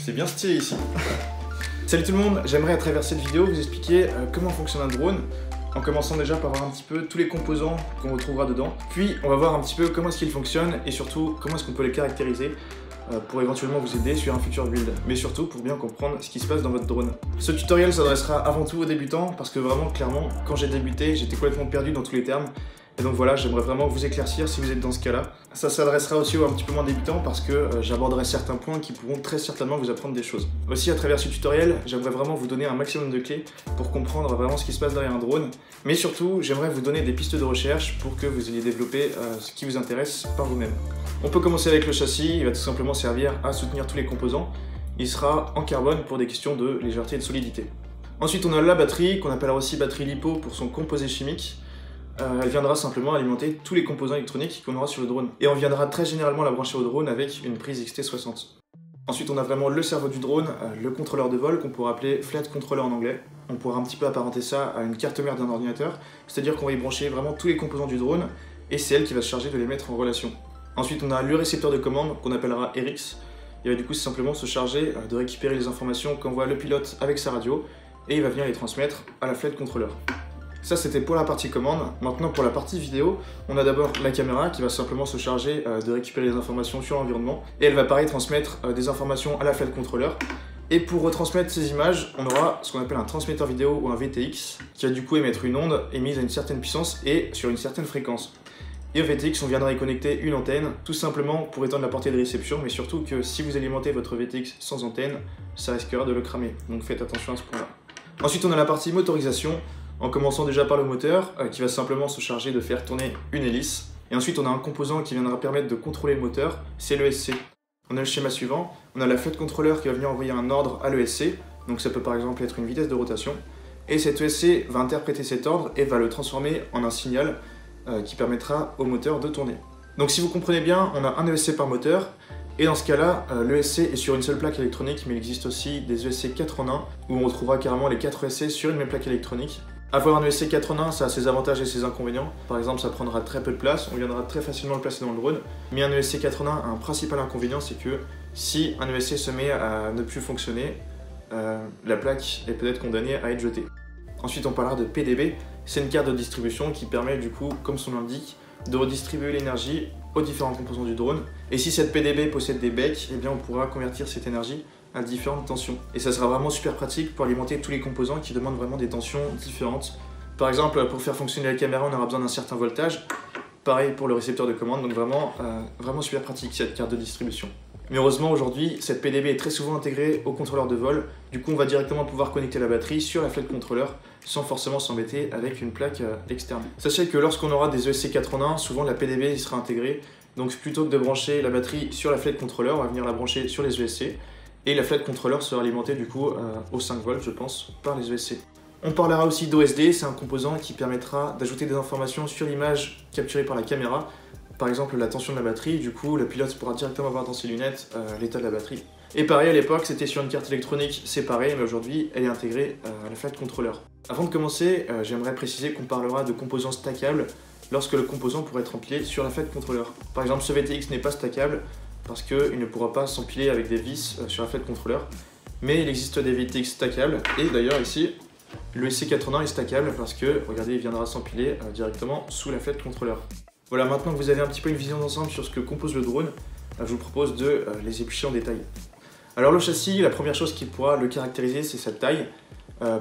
C'est bien stylé ici. Salut tout le monde, j'aimerais à travers cette vidéo vous expliquer comment fonctionne un drone, en commençant déjà par voir un petit peu tous les composants qu'on retrouvera dedans. Puis on va voir un petit peu comment est-ce qu'ils fonctionnent et surtout comment est-ce qu'on peut les caractériser pour éventuellement vous aider sur un futur build, mais surtout pour bien comprendre ce qui se passe dans votre drone. Ce tutoriel s'adressera avant tout aux débutants parce que vraiment clairement quand j'ai débuté j'étais complètement perdu dans tous les termes. Et donc voilà, j'aimerais vraiment vous éclaircir si vous êtes dans ce cas-là. Ça s'adressera aussi aux un petit peu moins débutants parce que j'aborderai certains points qui pourront très certainement vous apprendre des choses. Aussi à travers ce tutoriel, j'aimerais vraiment vous donner un maximum de clés pour comprendre vraiment ce qui se passe derrière un drone. Mais surtout, j'aimerais vous donner des pistes de recherche pour que vous ayez développé ce qui vous intéresse par vous-même. On peut commencer avec le châssis, il va tout simplement servir à soutenir tous les composants. Il sera en carbone pour des questions de légèreté et de solidité. Ensuite, on a la batterie, qu'on appellera aussi batterie LiPo pour son composé chimique. Elle viendra simplement alimenter tous les composants électroniques qu'on aura sur le drone. Et on viendra très généralement la brancher au drone avec une prise XT60. Ensuite on a vraiment le cerveau du drone, le contrôleur de vol qu'on pourra appeler Flight Controller en anglais. On pourra un petit peu apparenter ça à une carte mère d'un ordinateur, c'est-à-dire qu'on va y brancher vraiment tous les composants du drone et c'est elle qui va se charger de les mettre en relation. Ensuite on a le récepteur de commande qu'on appellera RX. Il va du coup simplement se charger de récupérer les informations qu'envoie le pilote avec sa radio et il va venir les transmettre à la Flight Controller. Ça c'était pour la partie commande. Maintenant pour la partie vidéo, on a d'abord la caméra qui va simplement se charger de récupérer les informations sur l'environnement et elle va pareil transmettre des informations à la Flight Controller. Et pour retransmettre ces images, on aura ce qu'on appelle un transmetteur vidéo ou un VTX qui va du coup émettre une onde émise à une certaine puissance et sur une certaine fréquence. Et au VTX, on viendra y connecter une antenne, tout simplement pour étendre la portée de réception, mais surtout que si vous alimentez votre VTX sans antenne, ça risquera de le cramer. Donc faites attention à ce point-là. Ensuite on a la partie motorisation. En commençant déjà par le moteur, qui va simplement se charger de faire tourner une hélice. Et ensuite, on a un composant qui viendra permettre de contrôler le moteur, c'est l'ESC. On a le schéma suivant, on a la Flight Controller qui va venir envoyer un ordre à l'ESC, donc ça peut par exemple être une vitesse de rotation. Et cet ESC va interpréter cet ordre et va le transformer en un signal qui permettra au moteur de tourner. Donc si vous comprenez bien, on a un ESC par moteur, et dans ce cas-là, l'ESC est sur une seule plaque électronique, mais il existe aussi des ESC 4 en 1, où on retrouvera carrément les 4 ESC sur une même plaque électronique. Avoir un ESC 4 en 1, ça a ses avantages et ses inconvénients. Par exemple, ça prendra très peu de place, on viendra très facilement le placer dans le drone. Mais un ESC 4 en 1 a un principal inconvénient, c'est que si un ESC se met à ne plus fonctionner, la plaque est peut-être condamnée à être jetée. Ensuite, on parlera de PDB. C'est une carte de distribution qui permet du coup, comme son nom l'indique, de redistribuer l'énergie aux différents composants du drone. Et si cette PDB possède des becs, eh bien on pourra convertir cette énergie à différentes tensions. Et ça sera vraiment super pratique pour alimenter tous les composants qui demandent vraiment des tensions différentes. Par exemple, pour faire fonctionner la caméra, on aura besoin d'un certain voltage. Pareil pour le récepteur de commande, donc vraiment super pratique cette carte de distribution. Mais heureusement aujourd'hui, cette PDB est très souvent intégrée au contrôleur de vol. Du coup, on va directement pouvoir connecter la batterie sur la Flight Controller sans forcément s'embêter avec une plaque externe. Sachez que lorsqu'on aura des ESC 4 en 1, souvent la PDB y sera intégrée. Donc plutôt que de brancher la batterie sur la Flight Controller, on va venir la brancher sur les ESC. Et la Flight Controller sera alimentée du coup aux 5 volts, je pense, par les ESC. On parlera aussi d'OSD, c'est un composant qui permettra d'ajouter des informations sur l'image capturée par la caméra. Par exemple la tension de la batterie, du coup le pilote pourra directement voir dans ses lunettes l'état de la batterie. Et pareil à l'époque c'était sur une carte électronique séparée, mais aujourd'hui elle est intégrée à la Flight Controller. Avant de commencer, j'aimerais préciser qu'on parlera de composants stackables lorsque le composant pourrait être empilé sur la Flight Controller. Par exemple ce VTX n'est pas stackable parce qu'il ne pourra pas s'empiler avec des vis sur la Flight Controller, mais il existe des VTX stackables, et d'ailleurs ici, le SC80 est stackable parce que, regardez, il viendra s'empiler directement sous la Flight Controller. Voilà, maintenant que vous avez un petit peu une vision d'ensemble sur ce que compose le drone, je vous propose de les éplucher en détail. Alors le châssis, la première chose qui pourra le caractériser, c'est sa taille.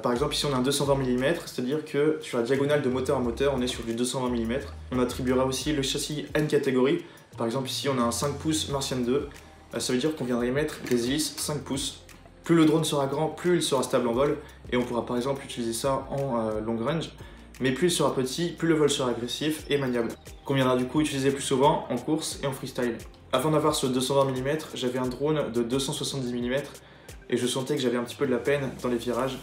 Par exemple, ici on a un 220 mm, c'est-à-dire que sur la diagonale de moteur à moteur, on est sur du 220 mm. On attribuera aussi le châssis N catégorie. Par exemple, ici on a un 5 pouces Martian 2, ça veut dire qu'on viendrait y mettre des hélices 5 pouces. Plus le drone sera grand, plus il sera stable en vol, et on pourra par exemple utiliser ça en long range. Mais plus il sera petit, plus le vol sera agressif et maniable, qu'on viendra du coup utiliser plus souvent en course et en freestyle. Avant d'avoir ce 220 mm, j'avais un drone de 270 mm, et je sentais que j'avais un petit peu de la peine dans les virages.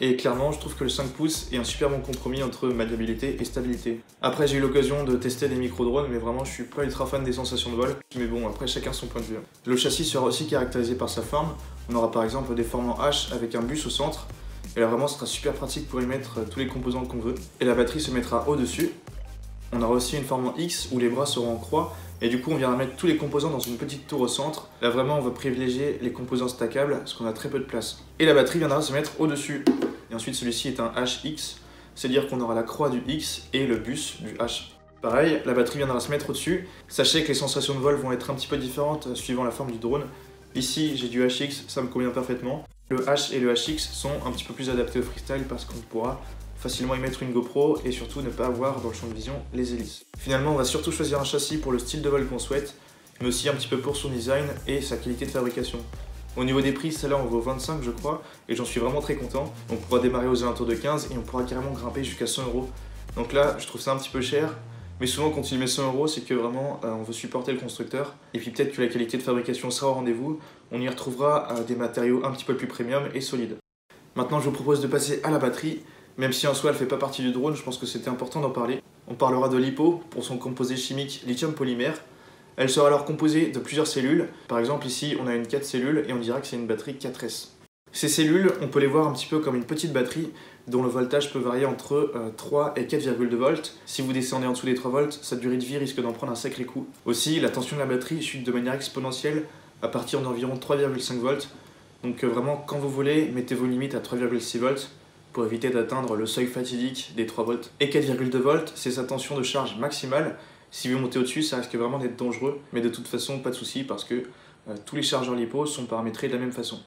Et clairement, je trouve que le 5 pouces est un super bon compromis entre maniabilité et stabilité. Après, j'ai eu l'occasion de tester des micro-drones, mais vraiment, je suis pas ultra fan des sensations de vol. Mais bon, après, chacun son point de vue. Le châssis sera aussi caractérisé par sa forme. On aura par exemple des formes en H avec un bus au centre. Et là, vraiment, ce sera super pratique pour y mettre tous les composants qu'on veut. Et la batterie se mettra au-dessus. On aura aussi une forme en X où les bras seront en croix et du coup on viendra mettre tous les composants dans une petite tour au centre. Là vraiment on va privilégier les composants stackables parce qu'on a très peu de place. Et la batterie viendra se mettre au-dessus. Et ensuite celui-ci est un HX, c'est-à-dire qu'on aura la croix du X et le bus du H. Pareil, la batterie viendra se mettre au-dessus. Sachez que les sensations de vol vont être un petit peu différentes suivant la forme du drone. Ici j'ai du HX, ça me convient parfaitement. Le H et le HX sont un petit peu plus adaptés au freestyle parce qu'on pourra facilement y mettre une GoPro et surtout ne pas avoir dans le champ de vision les hélices. Finalement, on va surtout choisir un châssis pour le style de vol qu'on souhaite, mais aussi un petit peu pour son design et sa qualité de fabrication. Au niveau des prix, celle-là en vaut 25 je crois, et j'en suis vraiment très content. On pourra démarrer aux alentours de 15 et on pourra carrément grimper jusqu'à 100 €. Donc là, je trouve ça un petit peu cher, mais souvent quand il met 100 €, c'est que vraiment on veut supporter le constructeur, et puis peut-être que la qualité de fabrication sera au rendez-vous, on y retrouvera des matériaux un petit peu plus premium et solides. Maintenant, je vous propose de passer à la batterie. Même si en soi elle fait pas partie du drone, je pense que c'était important d'en parler. On parlera de l'IPO pour son composé chimique lithium polymère. Elle sera alors composée de plusieurs cellules. Par exemple ici on a une 4 cellules et on dira que c'est une batterie 4S. Ces cellules, on peut les voir un petit peu comme une petite batterie dont le voltage peut varier entre 3 et 4,2 volts. Si vous descendez en dessous des 3 volts, sa durée de vie risque d'en prendre un sacré coup. Aussi, la tension de la batterie chute de manière exponentielle à partir d'environ 3,5 volts. Donc vraiment, quand vous voulez, mettez vos limites à 3,6 volts. Pour éviter d'atteindre le seuil fatidique des 3 volts. Et 4,2 volts, c'est sa tension de charge maximale. Si vous montez au-dessus, ça risque vraiment d'être dangereux, mais de toute façon, pas de souci parce que tous les chargeurs LiPo sont paramétrés de la même façon.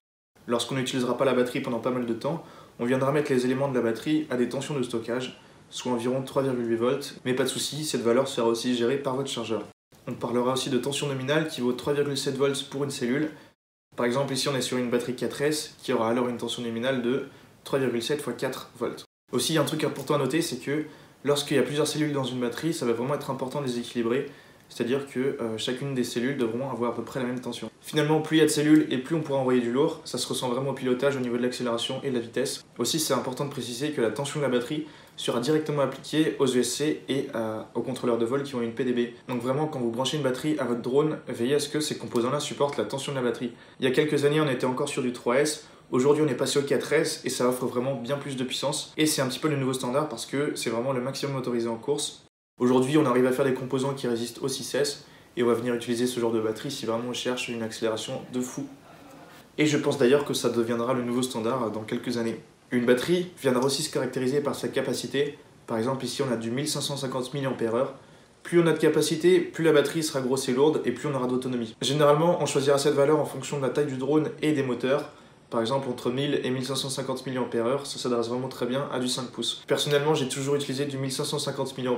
Lorsqu'on n'utilisera pas la batterie pendant pas mal de temps, on viendra mettre les éléments de la batterie à des tensions de stockage, soit environ 3,8 volts, mais pas de souci, cette valeur sera aussi gérée par votre chargeur. On parlera aussi de tension nominale qui vaut 3,7 volts pour une cellule. Par exemple, ici on est sur une batterie 4S qui aura alors une tension nominale de 3,7 x 4 volts. Aussi, un truc important à noter, c'est que lorsqu'il y a plusieurs cellules dans une batterie, ça va vraiment être important de les équilibrer, c'est-à-dire que chacune des cellules devront avoir à peu près la même tension. Finalement, plus il y a de cellules et plus on pourra envoyer du lourd, ça se ressent vraiment au pilotage au niveau de l'accélération et de la vitesse. Aussi, c'est important de préciser que la tension de la batterie sera directement appliquée aux ESC et aux contrôleurs de vol qui ont une PDB. Donc vraiment, quand vous branchez une batterie à votre drone, veillez à ce que ces composants-là supportent la tension de la batterie. Il y a quelques années, on était encore sur du 3S. Aujourd'hui, on est passé au 4S et ça offre vraiment bien plus de puissance. Et c'est un petit peu le nouveau standard parce que c'est vraiment le maximum autorisé en course. Aujourd'hui, on arrive à faire des composants qui résistent au 6S et on va venir utiliser ce genre de batterie si vraiment on cherche une accélération de fou. Et je pense d'ailleurs que ça deviendra le nouveau standard dans quelques années. Une batterie viendra aussi se caractériser par sa capacité. Par exemple, ici, on a du 1550 mAh. Plus on a de capacité, plus la batterie sera grosse et lourde et plus on aura d'autonomie. Généralement, on choisira cette valeur en fonction de la taille du drone et des moteurs. Par exemple, entre 1000 et 1550 mAh, ça s'adresse vraiment très bien à du 5 pouces. Personnellement, j'ai toujours utilisé du 1550 mAh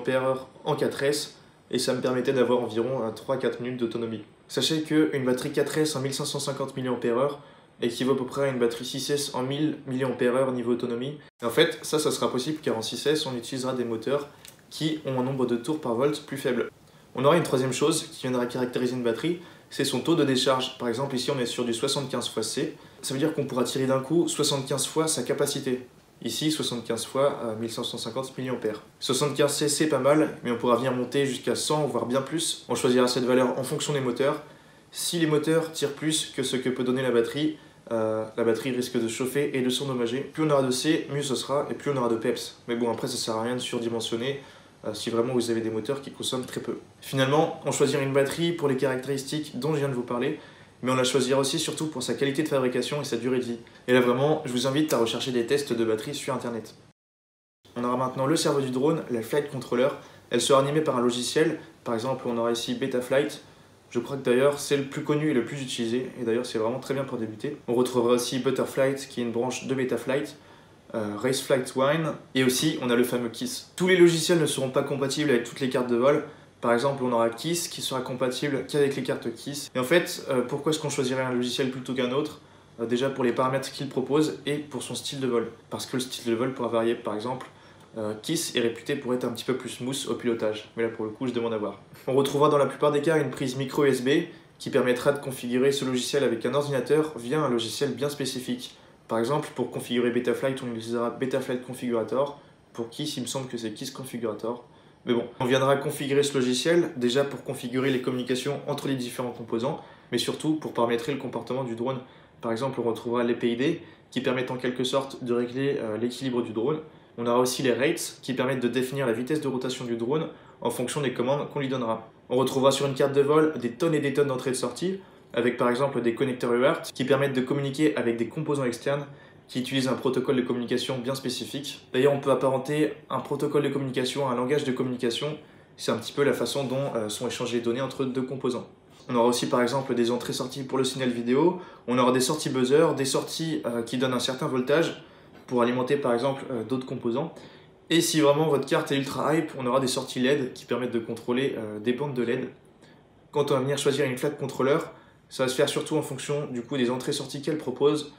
en 4S et ça me permettait d'avoir environ 3-4 minutes d'autonomie. Sachez qu'une batterie 4S en 1550 mAh équivaut à peu près à une batterie 6S en 1000 mAh niveau autonomie. Et en fait, ça sera possible car en 6S, on utilisera des moteurs qui ont un nombre de tours par volt plus faible. On aura une troisième chose qui viendra caractériser une batterie, c'est son taux de décharge. Par exemple, ici on est sur du 75 x C. Ça veut dire qu'on pourra tirer d'un coup 75 fois sa capacité. Ici, 75 fois 1550 mAh. 75 C, c'est pas mal, mais on pourra venir monter jusqu'à 100, voire bien plus. On choisira cette valeur en fonction des moteurs. Si les moteurs tirent plus que ce que peut donner la batterie risque de chauffer et de s'endommager. Plus on aura de C, mieux ce sera, et plus on aura de PEPS. Mais bon, après, ça sert à rien de surdimensionner si vraiment vous avez des moteurs qui consomment très peu. Finalement, on choisira une batterie pour les caractéristiques dont je viens de vous parler, mais on la choisira aussi surtout pour sa qualité de fabrication et sa durée de vie. Et là vraiment, je vous invite à rechercher des tests de batterie sur internet. On aura maintenant le cerveau du drone, la Flight Controller. Elle sera animée par un logiciel, par exemple on aura ici Betaflight. Je crois que d'ailleurs c'est le plus connu et le plus utilisé, et d'ailleurs c'est vraiment très bien pour débuter. On retrouvera aussi Butterflight qui est une branche de Betaflight, Raceflight Wine, et aussi on a le fameux KISS. Tous les logiciels ne seront pas compatibles avec toutes les cartes de vol. Par exemple, on aura KISS qui sera compatible qu'avec les cartes KISS. Et en fait, pourquoi est-ce qu'on choisirait un logiciel plutôt qu'un autre? Déjà pour les paramètres qu'il propose et pour son style de vol. Parce que le style de vol pourra varier. Par exemple, KISS est réputé pour être un petit peu plus smooth au pilotage. Mais là pour le coup, je demande à voir. On retrouvera dans la plupart des cas une prise micro USB qui permettra de configurer ce logiciel avec un ordinateur via un logiciel bien spécifique. Par exemple, pour configurer Betaflight, on utilisera Betaflight Configurator. Pour KISS, il me semble que c'est KISS Configurator. Mais bon, on viendra configurer ce logiciel, déjà pour configurer les communications entre les différents composants, mais surtout pour paramétrer le comportement du drone. Par exemple, on retrouvera les PID qui permettent en quelque sorte de régler l'équilibre du drone. On aura aussi les rates qui permettent de définir la vitesse de rotation du drone en fonction des commandes qu'on lui donnera. On retrouvera sur une carte de vol des tonnes et des tonnes d'entrées et de sorties, avec par exemple des connecteurs UART qui permettent de communiquer avec des composants externes qui utilisent un protocole de communication bien spécifique. D'ailleurs, on peut apparenter un protocole de communication à un langage de communication. C'est un petit peu la façon dont sont échangées les données entre deux composants. On aura aussi par exemple des entrées-sorties pour le signal vidéo, on aura des sorties buzzer, des sorties qui donnent un certain voltage pour alimenter par exemple d'autres composants. Et si vraiment votre carte est ultra hype, on aura des sorties LED qui permettent de contrôler des bandes de LED. Quand on va venir choisir une flat controller, ça va se faire surtout en fonction du coup des entrées-sorties qu'elle propose.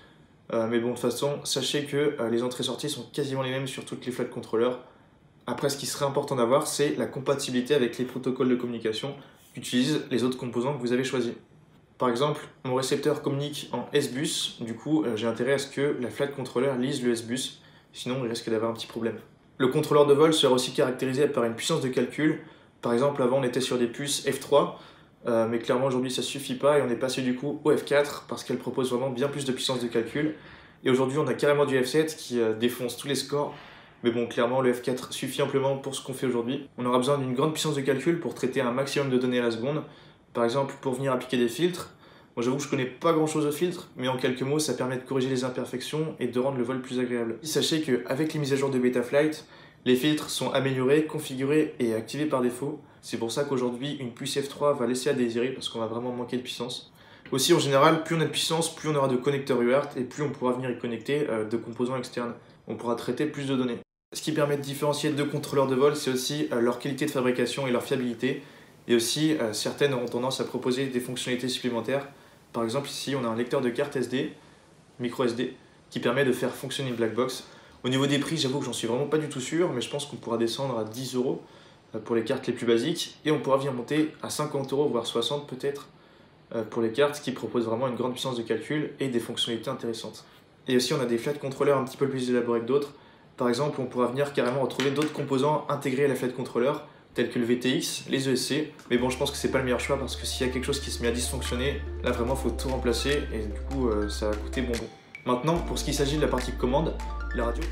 Mais bon, de toute façon, sachez que les entrées-sorties sont quasiment les mêmes sur toutes les flat controllers. Après, ce qui serait important d'avoir, c'est la compatibilité avec les protocoles de communication qu'utilisent les autres composants que vous avez choisis. Par exemple, mon récepteur communique en S-Bus, du coup, j'ai intérêt à ce que la flat controller lise le S-Bus, sinon il risque d'avoir un petit problème. Le contrôleur de vol sera aussi caractérisé par une puissance de calcul. Par exemple, avant on était sur des puces F3, mais clairement aujourd'hui ça suffit pas et on est passé du coup au F4 parce qu'elle propose vraiment bien plus de puissance de calcul. Et aujourd'hui on a carrément du F7 qui défonce tous les scores. Mais bon, clairement, le F4 suffit amplement pour ce qu'on fait aujourd'hui. On aura besoin d'une grande puissance de calcul pour traiter un maximum de données à la seconde. Par exemple, pour venir appliquer des filtres. Bon, j'avoue que je connais pas grand chose aux filtres, mais en quelques mots, ça permet de corriger les imperfections et de rendre le vol plus agréable. Sachez qu'avec les mises à jour de Betaflight, les filtres sont améliorés, configurés et activés par défaut. C'est pour ça qu'aujourd'hui, une puce F3 va laisser à désirer parce qu'on va vraiment manquer de puissance. Aussi, en général, plus on a de puissance, plus on aura de connecteurs UART et plus on pourra venir y connecter de composants externes. On pourra traiter plus de données. Ce qui permet de différencier deux contrôleurs de vol, c'est aussi leur qualité de fabrication et leur fiabilité. Et aussi, certaines auront tendance à proposer des fonctionnalités supplémentaires. Par exemple, ici, on a un lecteur de carte SD, micro SD, qui permet de faire fonctionner une black box. Au niveau des prix, j'avoue que j'en suis vraiment pas du tout sûr, mais je pense qu'on pourra descendre à 10 € pour les cartes les plus basiques. Et on pourra venir monter à 50 €, voire 60 peut-être, pour les cartes qui proposent vraiment une grande puissance de calcul et des fonctionnalités intéressantes. Et aussi, on a des flat controllers un petit peu plus élaborés que d'autres. Par exemple, on pourra venir carrément retrouver d'autres composants intégrés à la flat controller, tels que le VTX, les ESC. Mais bon, je pense que c'est pas le meilleur choix parce que s'il y a quelque chose qui se met à dysfonctionner, là vraiment il faut tout remplacer et du coup ça va coûter bonbon. Maintenant, pour ce qui s'agit de la partie commande, la radio.